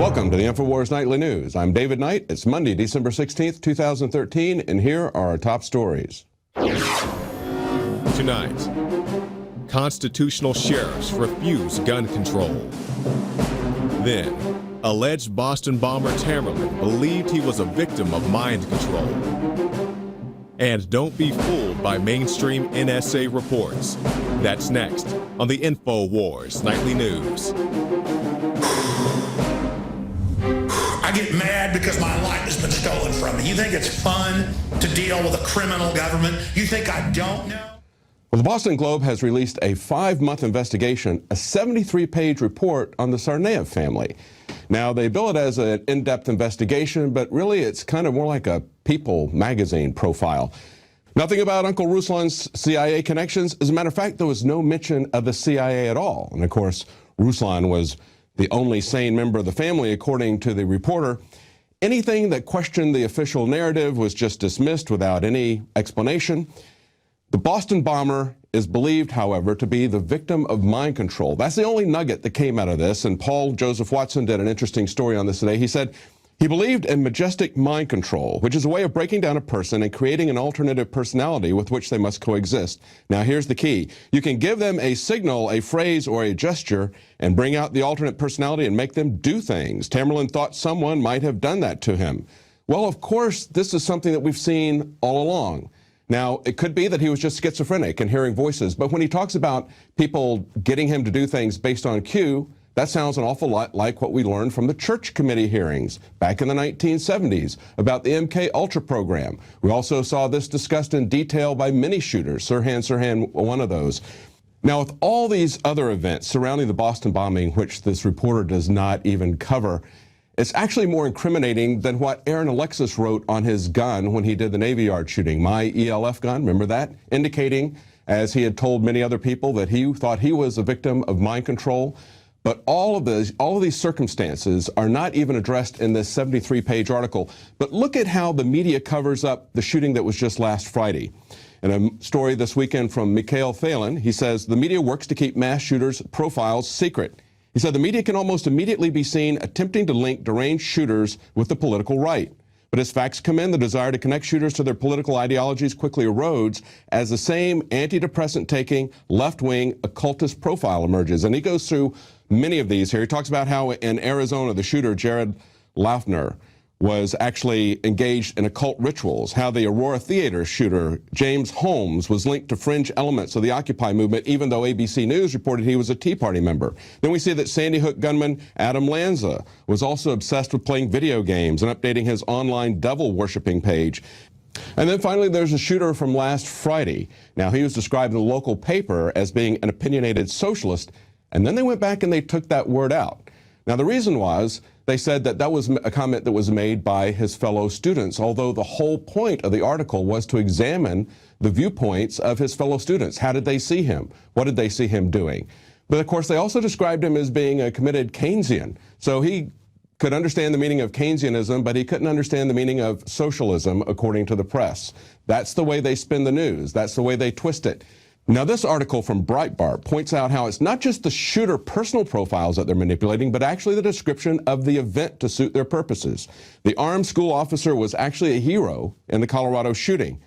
Welcome to the INFOWARS Nightly News. I'm David Knight. It's Monday, December 16th, 2013, and here are our top stories. Tonight, constitutional sheriffs refuse gun control. Then, alleged Boston bomber Tamerlan believed he was a victim of mind control. And don't be fooled by mainstream NSA reports. That's next on the INFOWARS Nightly News. I get mad because my life has been stolen from me. You think it's fun to deal with a criminal government? You think I don't know? Well, the Boston Globe has released a 5-month investigation, a 73-page report on the Tsarnaev family. Now, they bill it as an in-depth investigation, but really it's kind of more like a People magazine profile. Nothing about Uncle Ruslan's CIA connections. As a matter of fact, there was no mention of the CIA at all. And of course, Ruslan was the only sane member of the family, according to the reporter. Anything that questioned the official narrative was just dismissed without any explanation. The Boston bomber is believed, however, to be the victim of mind control. That's the only nugget that came out of this, and Paul Joseph Watson did an interesting story on this today. He said he believed in majestic mind control, which is a way of breaking down a person and creating an alternative personality with which they must coexist. Now, here's the key. You can give them a signal, a phrase, or a gesture, and bring out the alternate personality and make them do things. Tamerlan thought someone might have done that to him. Well, of course, this is something that we've seen all along. Now, it could be that he was just schizophrenic and hearing voices, but when he talks about people getting him to do things based on cue, that sounds an awful lot like what we learned from the church committee hearings back in the 1970s about the MK Ultra program. We also saw this discussed in detail by many shooters, Sirhan, one of those. Now, with all these other events surrounding the Boston bombing, which this reporter does not even cover, it's actually more incriminating than what Aaron Alexis wrote on his gun when he did the Navy Yard shooting, my ELF gun, remember that? Indicating, as he had told many other people, that he thought he was a victim of mind control. But all of these circumstances are not even addressed in this 73-page article. But look at how the media covers up the shooting that was just last Friday. In a story this weekend from Mikhail Phelan, he says, the media works to keep mass shooters' profiles secret. He said the media can almost immediately be seen attempting to link deranged shooters with the political right. But as facts come in, the desire to connect shooters to their political ideologies quickly erodes as the same antidepressant-taking, left-wing occultist profile emerges. And he goes through many of these here. He talks about how in Arizona, the shooter, Jared Laffner, was actually engaged in occult rituals, how the Aurora Theater shooter, James Holmes, was linked to fringe elements of the Occupy movement, even though ABC News reported he was a Tea Party member. Then we see that Sandy Hook gunman Adam Lanza was also obsessed with playing video games and updating his online devil-worshipping page. And then finally, there's a shooter from last Friday. Now, he was described in the local paper as being an opinionated socialist, and then they went back and they took that word out. Now, the reason was they said that that was a comment that was made by his fellow students, although the whole point of the article was to examine the viewpoints of his fellow students. How did they see him? What did they see him doing? But of course, they also described him as being a committed Keynesian. So he could understand the meaning of Keynesianism, but he couldn't understand the meaning of socialism, according to the press. That's the way they spin the news. That's the way they twist it. Now, this article from Breitbart points out how it's not just the shooter personal profiles that they're manipulating, but actually the description of the event to suit their purposes. The armed school officer was actually a hero in the Colorado shooting.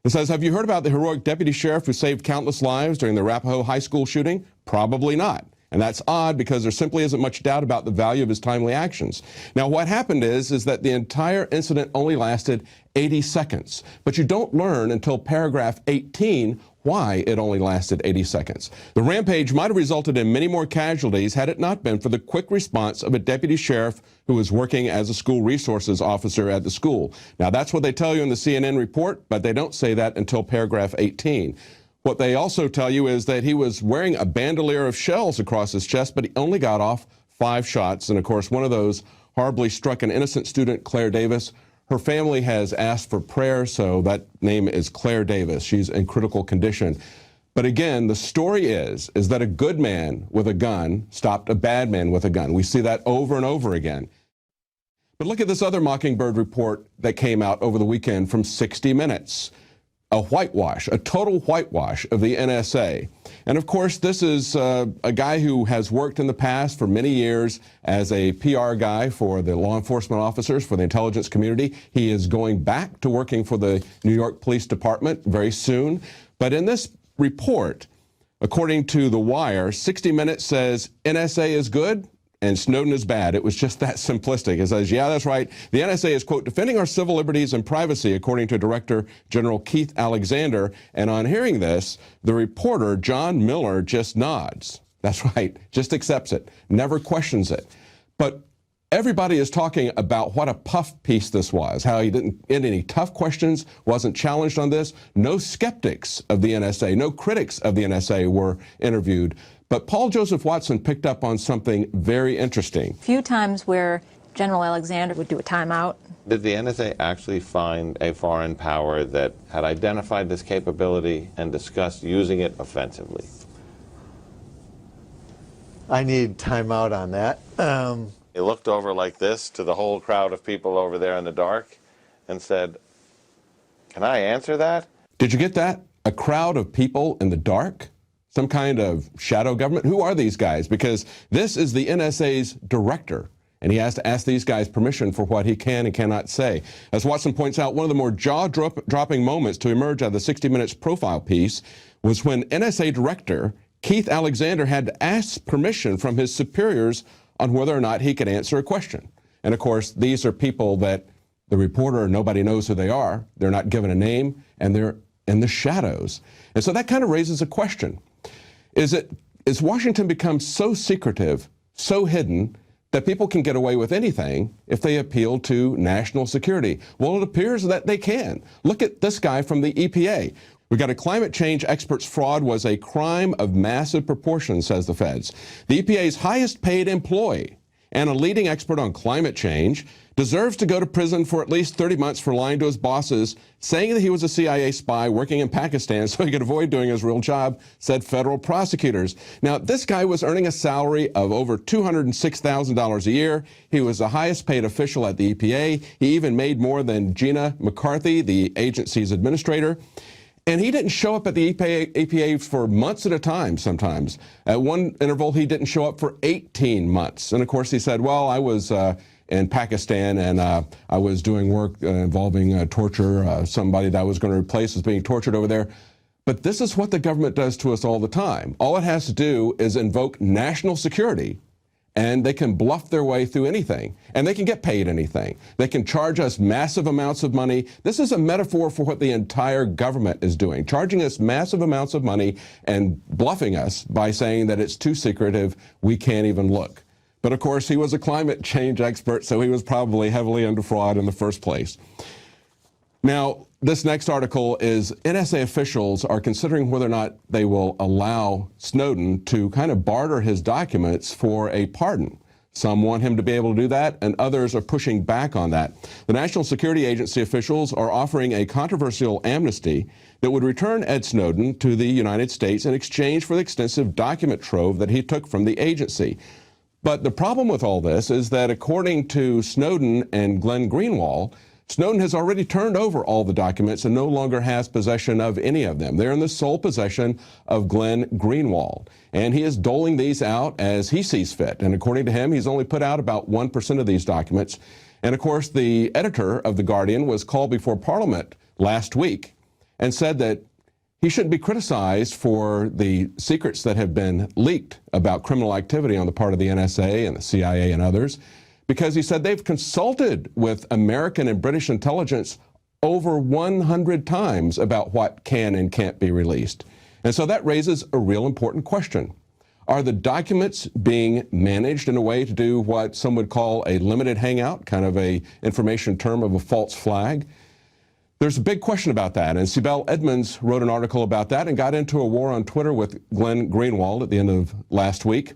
It says, have you heard about the heroic deputy sheriff who saved countless lives during the Arapahoe High School shooting? Probably not. And that's odd because there simply isn't much doubt about the value of his timely actions. Now, what happened is that the entire incident only lasted 80 seconds. But you don't learn until paragraph 18 why it only lasted 80 seconds. The rampage might have resulted in many more casualties had it not been for the quick response of a deputy sheriff who was working as a school resources officer at the school. Now, that's what they tell you in the CNN report, but they don't say that until paragraph 18. What they also tell you is that he was wearing a bandolier of shells across his chest, but he only got off 5 shots. And of course, one of those horribly struck an innocent student, Claire Davis. Her family has asked for prayer, so that name is Claire Davis. She's in critical condition. But again, the story is that a good man with a gun stopped a bad man with a gun. We see that over and over again. But look at this other Mockingbird report that came out over the weekend from 60 Minutes. a whitewash, a total whitewash of the NSA. And of course, this is a guy who has worked in the past for many years as a PR guy for the law enforcement officers, for the intelligence community. He is going back to working for the New York Police Department very soon. But in this report, according to The Wire, 60 Minutes says NSA is good and Snowden is bad. It was just that simplistic. It says, yeah, that's right. The NSA is, quote, defending our civil liberties and privacy, according to Director General Keith Alexander. And on hearing this, the reporter, John Miller, just nods. That's right, just accepts it, never questions it. But everybody is talking about what a puff piece this was, how he didn't get any tough questions, wasn't challenged on this. No skeptics of the NSA, no critics of the NSA were interviewed. But Paul Joseph Watson picked up on something very interesting. A few times where General Alexander would do a timeout. Did the NSA actually find a foreign power that had identified this capability and discussed using it offensively? I need timeout on that. He looked over like this to the whole crowd of people over there in the dark and said, "Can I answer that?" Did you get that? A crowd of people in the dark? Some kind of shadow government? Who are these guys? Because this is the NSA's director, and he has to ask these guys permission for what he can and cannot say. As Watson points out, one of the more jaw-dropping moments to emerge out of the 60 Minutes profile piece was when NSA Director Keith Alexander had to ask permission from his superiors on whether or not he could answer a question. And of course, these are people that the reporter, nobody knows who they are. They're not given a name, and they're in the shadows. And so that kind of raises a question. Is Washington become so secretive, so hidden, that people can get away with anything if they appeal to national security? Well, it appears that they can. Look at this guy from the EPA. We got a climate change expert's fraud was a crime of massive proportions, says the feds. The EPA's highest paid employee and a leading expert on climate change deserves to go to prison for at least 30 months for lying to his bosses, saying that he was a CIA spy working in Pakistan so he could avoid doing his real job, said federal prosecutors. Now, this guy was earning a salary of over $206,000 a year. He was the highest paid official at the EPA. He even made more than Gina McCarthy, the agency's administrator. And he didn't show up at the EPA for months at a time sometimes. At one interval, he didn't show up for 18 months. And of course, he said, well, I was in Pakistan and I was doing work involving torture. Somebody that I was going to replace was being tortured over there. But this is what the government does to us all the time. All it has to do is invoke national security, and they can bluff their way through anything, and they can get paid anything. They can charge us massive amounts of money. This is a metaphor for what the entire government is doing, charging us massive amounts of money and bluffing us by saying that it's too secretive, we can't even look. But of course, he was a climate change expert, so he was probably heavily into fraud in the first place. Now, this next article is NSA officials are considering whether or not they will allow Snowden to kind of barter his documents for a pardon. Some want him to be able to do that, and others are pushing back on that. The National Security Agency officials are offering a controversial amnesty that would return Ed Snowden to the United States in exchange for the extensive document trove that he took from the agency. But the problem with all this is that according to Snowden and Glenn Greenwald, Snowden has already turned over all the documents and no longer has possession of any of them. They're in the sole possession of Glenn Greenwald. And he is doling these out as he sees fit. And according to him, he's only put out about 1% of these documents. And of course, the editor of The Guardian was called before Parliament last week and said that he shouldn't be criticized for the secrets that have been leaked about criminal activity on the part of the NSA and the CIA and others, because he said they've consulted with American and British intelligence over 100 times about what can and can't be released. And so that raises a real important question. Are the documents being managed in a way to do what some would call a limited hangout, kind of a information term of a false flag? There's a big question about that, and Sibel Edmonds wrote an article about that and got into a war on Twitter with Glenn Greenwald at the end of last week.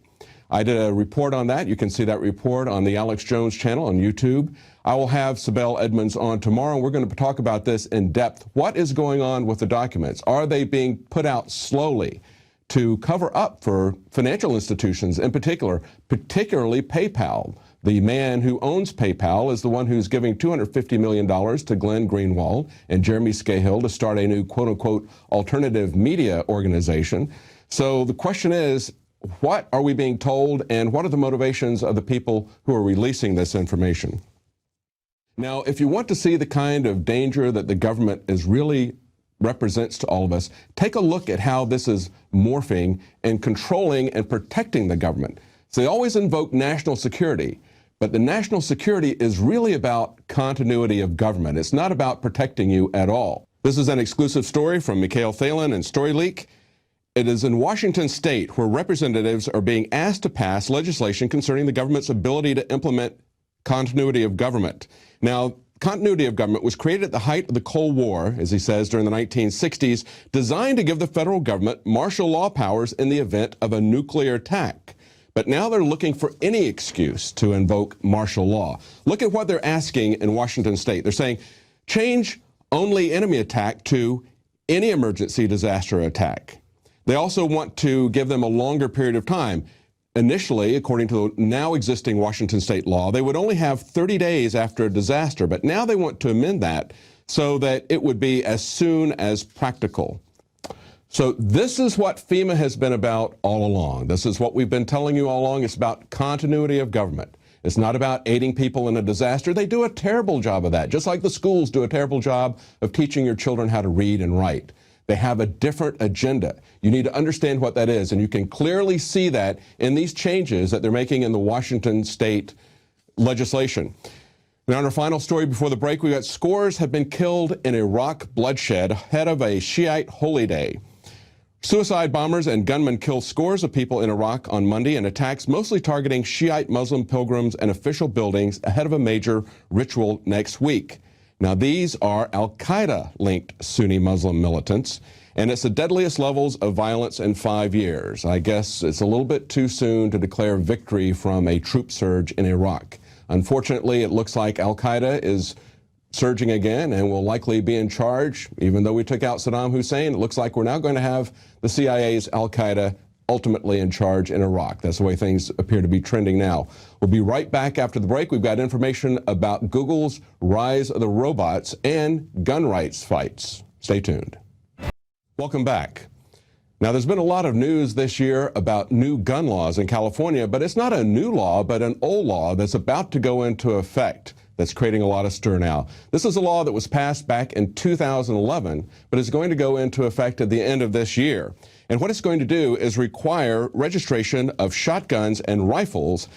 I did a report on that. You can see that report on the Alex Jones channel on YouTube. I will have Sibel Edmonds on tomorrow, and we're going to talk about this in depth. What is going on with the documents? Are they being put out slowly to cover up for financial institutions in particular, particularly PayPal, The man who owns PayPal is the one who's giving $250 million to Glenn Greenwald and Jeremy Scahill to start a new quote-unquote alternative media organization. So the question is, what are we being told, and what are the motivations of the people who are releasing this information? Now, if you want to see the kind of danger that the government is really represents to all of us, take a look at how this is morphing and controlling and protecting the government. So they always invoke national security, but the national security is really about continuity of government. It's not about protecting you at all. This is an exclusive story from Mikhail Thalen and StoryLeak. It is in Washington state where representatives are being asked to pass legislation concerning the government's ability to implement continuity of government. Now, continuity of government was created at the height of the Cold War, as he says, during the 1960s, designed to give the federal government martial law powers in the event of a nuclear attack. But now they're looking for any excuse to invoke martial law. Look at what they're asking in Washington state. They're saying, change only enemy attack to any emergency disaster attack. They also want to give them a longer period of time. Initially, according to the now existing Washington state law, they would only have 30 days after a disaster, but now they want to amend that so that it would be as soon as practical. So this is what FEMA has been about all along. This is what we've been telling you all along. It's about continuity of government. It's not about aiding people in a disaster. They do a terrible job of that, just like the schools do a terrible job of teaching your children how to read and write. They have a different agenda. You need to understand what that is, and you can clearly see that in these changes that they're making in the Washington state legislation. Now, in our final story before the break, we got scores have been killed in Iraq bloodshed ahead of a Shiite holy day. Suicide bombers and gunmen killed scores of people in Iraq on Monday in attacks mostly targeting Shiite Muslim pilgrims and official buildings ahead of a major ritual next week. Now, these are al-Qaeda-linked Sunni Muslim militants, and it's the deadliest levels of violence in 5 years. I guess it's a little bit too soon to declare victory from a troop surge in Iraq. Unfortunately, it looks like al-Qaeda is surging again and will likely be in charge. Even though we took out Saddam Hussein, it looks like we're now going to have the CIA's al-Qaeda ultimately in charge in Iraq. That's the way things appear to be trending now. We'll be right back after the break. We've got information about Google's rise of the robots and gun rights fights. Stay tuned. Welcome back. Now, there's been a lot of news this year about new gun laws in California, but it's not a new law, but an old law that's about to go into effect that's creating a lot of stir now. This is a law that was passed back in 2011, but is going to go into effect at the end of this year. And what it's going to do is require registration of shotguns and rifles,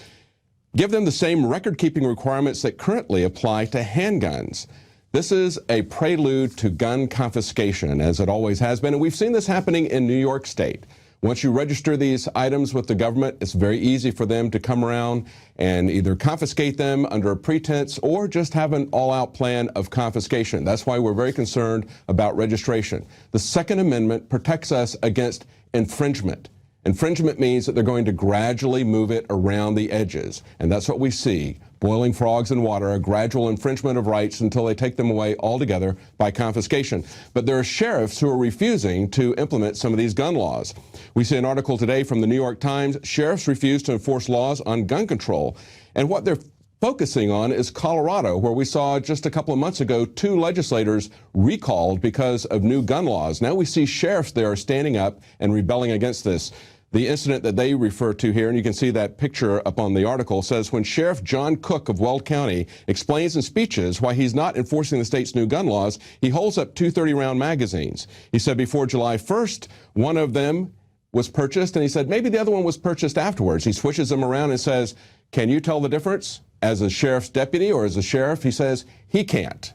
give them the same record-keeping requirements that currently apply to handguns. This is a prelude to gun confiscation, as it always has been, and we've seen this happening in New York State. Once you register these items with the government, it's very easy for them to come around and either confiscate them under a pretense or just have an all-out plan of confiscation. That's why we're very concerned about registration. The Second Amendment protects us against infringement. Infringement means that they're going to gradually move it around the edges, and that's what we see. Boiling frogs in water, a gradual infringement of rights until they take them away altogether by confiscation. But there are sheriffs who are refusing to implement some of these gun laws. We see an article today from the New York Times. Sheriffs refuse to enforce laws on gun control. And what they're focusing on is Colorado, where we saw just a couple of months ago 2 legislators recalled because of new gun laws. Now we see sheriffs there standing up and rebelling against this. The incident that they refer to here, and you can see that picture up on the article, says when Sheriff John Cook of Weld County explains in speeches why he's not enforcing the state's new gun laws, he holds up 2 30-round magazines. He said before July 1st, one of them was purchased, and he said maybe the other one was purchased afterwards. He switches them around and says, can you tell the difference? As a sheriff's deputy or as a sheriff, he says he can't.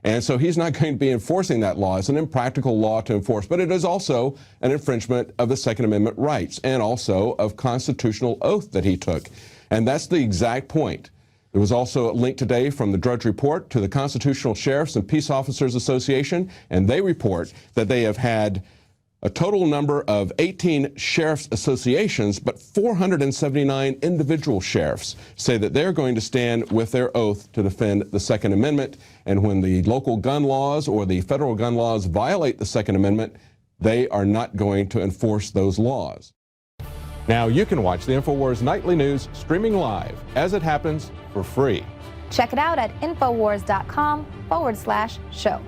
And so he's not going to be enforcing that law. It's an impractical law to enforce, but it is also an infringement of the Second Amendment rights and also of constitutional oath that he took. And that's the exact point. There was also a link today from the Drudge Report to the Constitutional Sheriffs and Peace Officers Association, and they report that they have had a total number of 18 sheriff's associations, but 479 individual sheriffs say that they're going to stand with their oath to defend the Second Amendment. And when the local gun laws or the federal gun laws violate the Second Amendment, they are not going to enforce those laws. Now you can watch the INFOWARS Nightly News streaming live as it happens for free. Check it out at infowars.com/show.